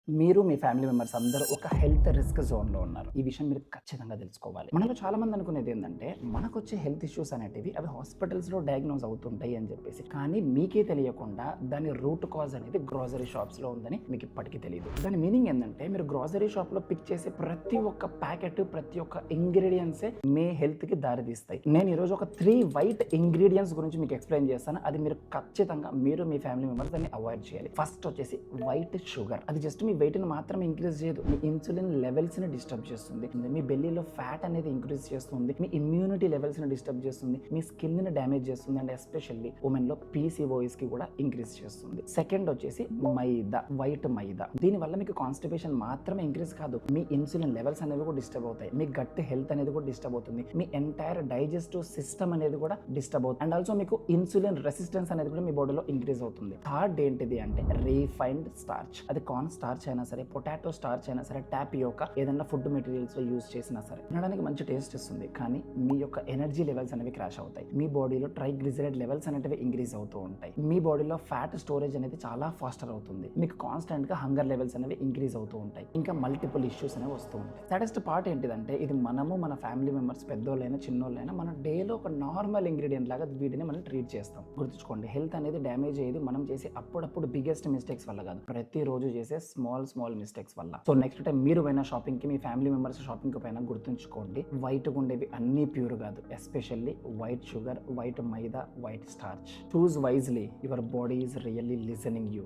మీరు మీ family members అందరూ ఒక హెల్త్ రిస్క్ జోన్‌లో ఉన్నారు. ఈ విషయం మీరు ఖచ్చితంగా తెలుసుకోవాలి. మనలో చాలా మంది అనుకునేది ఏందంటే, మనకొచ్చే హెల్త్ ఇష్యూస్ అనేటివి అవి హాస్పిటల్స్‌లో డయాగ్నోస్ అవుతుంటాయి అని చెప్పేసి. కానీ మీకే తెలియకుండా దాని రూట్ కాజ్ అనేది గ్రోసరీ షాప్స్‌లో ఉందని మీకు ఇప్పటికీ తెలీదు. దాని మీనింగ్ ఏందంటే, మీరు గ్రోసరీ షాప్‌లో పిక్ చేసే ప్రతి ఒక్క ప్యాకెట్, ప్రతి ఒక్క ఇంగ్రీడియెంట్సే మీ హెల్త్‌కి దారితీస్తాయి. నేను ఈరోజు ఒక 3 వైట్ ఇంగ్రీడియెంట్స్ గురించి మీకు ఎక్స్‌ప్లెయిన్ చేస్తాను. అది మీరు ఖచ్చితంగా మీరు మీ ఫ్యామిలీ మెంబర్స్ దాన్ని అవాయిడ్ చేయాలి. ఫస్ట్ వచ్చేసి వైట్ షుగర్. అది జస్ట్ మీ వెయిట్‌ని మాత్రమే ఇంక్రీజ్ చేయదు. మీ ఇన్సులిన్ లెవెల్స్‌ని డిస్టర్బ్ చేస్తుంది. మీ బెల్లీలో ఫ్యాట్ అనేది ఇంక్రీజ్ చేస్తుంది. మీ ఇమ్యూనిటీ లెవెల్స్‌ని డిస్టర్బ్ చేస్తుంది. మీ స్కిన్‌ని డ్యామేజ్ చేస్తుంది. అండ్ ఎస్పెషల్లీ ఉమెన్‌లో పీసీఓఎస్‌కి కూడా ఇంక్రీజ్ చేస్తుంది. సెకండ్ వచ్చేసి మైదా, వైట్ మైదా. దీనివల్ల మీకు కాన్స్టిపేషన్ మాత్రమే ఇంక్రీజ్ కాదు, మీ ఇన్సులిన్ లెవెల్స్ అనేవి కూడా డిస్టర్బ్ అవుతాయి. మీ గట్ హెల్త్ అనేది కూడా డిస్టర్బ్ అవుతుంది. మీ ఎంటైర్ డైజెస్టివ్ సిస్టమ్ అనేది కూడా డిస్టర్బ్ అవుతుంది. అండ్ ఆల్సో మీకు ఇన్సులిన్ రెసిస్టెన్స్ అనేది కూడా మీ బాడీలో ఇంక్రీజ్ అవుతుంది. థర్డ్ ఏంటిది అంటే రీఫైన్డ్ స్టార్చ్. అది కార్న్ స్టార్చ్ అయినా సరే, పొటాటో స్టార్చ్ అయినా సరే, టాపియోకా ఏదైనా ఫుడ్ మెటీరియల్స్ లో యూజ్ చేసినా సరే తినడానికి మంచి టేస్ట్ ఇస్తుంది, కానీ మీ యొక్క ఎనర్జీ లెవెల్స్ అనేవి క్రాష్ అవుతాయి. మీ బాడీలో ట్రైగ్లిజరైడ్ లెవెల్స్ అనేవి ఇంక్రీజ్ అవుతూ ఉంటాయి. మీ బాడీలో ఫ్యాట్ స్టోరేజ్ అనేది చాలా ఫాస్టర్ అవుతుంది. మీకు కాన్స్టెంట్ గా హంగర్ లెవెల్స్ అనేవి ఇంక్రీజ్ అవుతూ ఉంటాయి. ఇంకా మల్టిపుల్ ఇష్యూస్ అనేవి వస్తూ ఉంటాయి. సాడెస్ట్ పార్ట్ ఏంటిదంటే, ఇది మనము మన ఫ్యామిలీ మెంబర్స్ పెద్దోళ్ళైనా చిన్నోళ్ళైనా మన డేలో ఒక నార్మల్ ఇంగ్రీడియంట్ లాగా వీటిని మనం ట్రీట్ చేస్తాం. గుర్తుంచుకోండి, హెల్త్ అనేది డ్యామేజ్ అయ్యేది మనం చేసే అప్పుడప్పుడు బిగ్గెస్ట్ మిస్టేక్స్ వల్ల కాదు, ప్రతిరోజు చేసే స్మాల్ మిస్టేక్స్ వల్ల. సో నెక్స్ట్ టైం మీరు పోయిన షాపింగ్ కి, మీ ఫ్యామిలీ మెంబర్స్ షాపింగ్ కి పైన గుర్తుంచుకోండి, వైట్ ఉండేవి అన్ని ప్యూర్ కాదు. Especially white sugar, white maida, white starch. Choose wisely, your body is really listening you.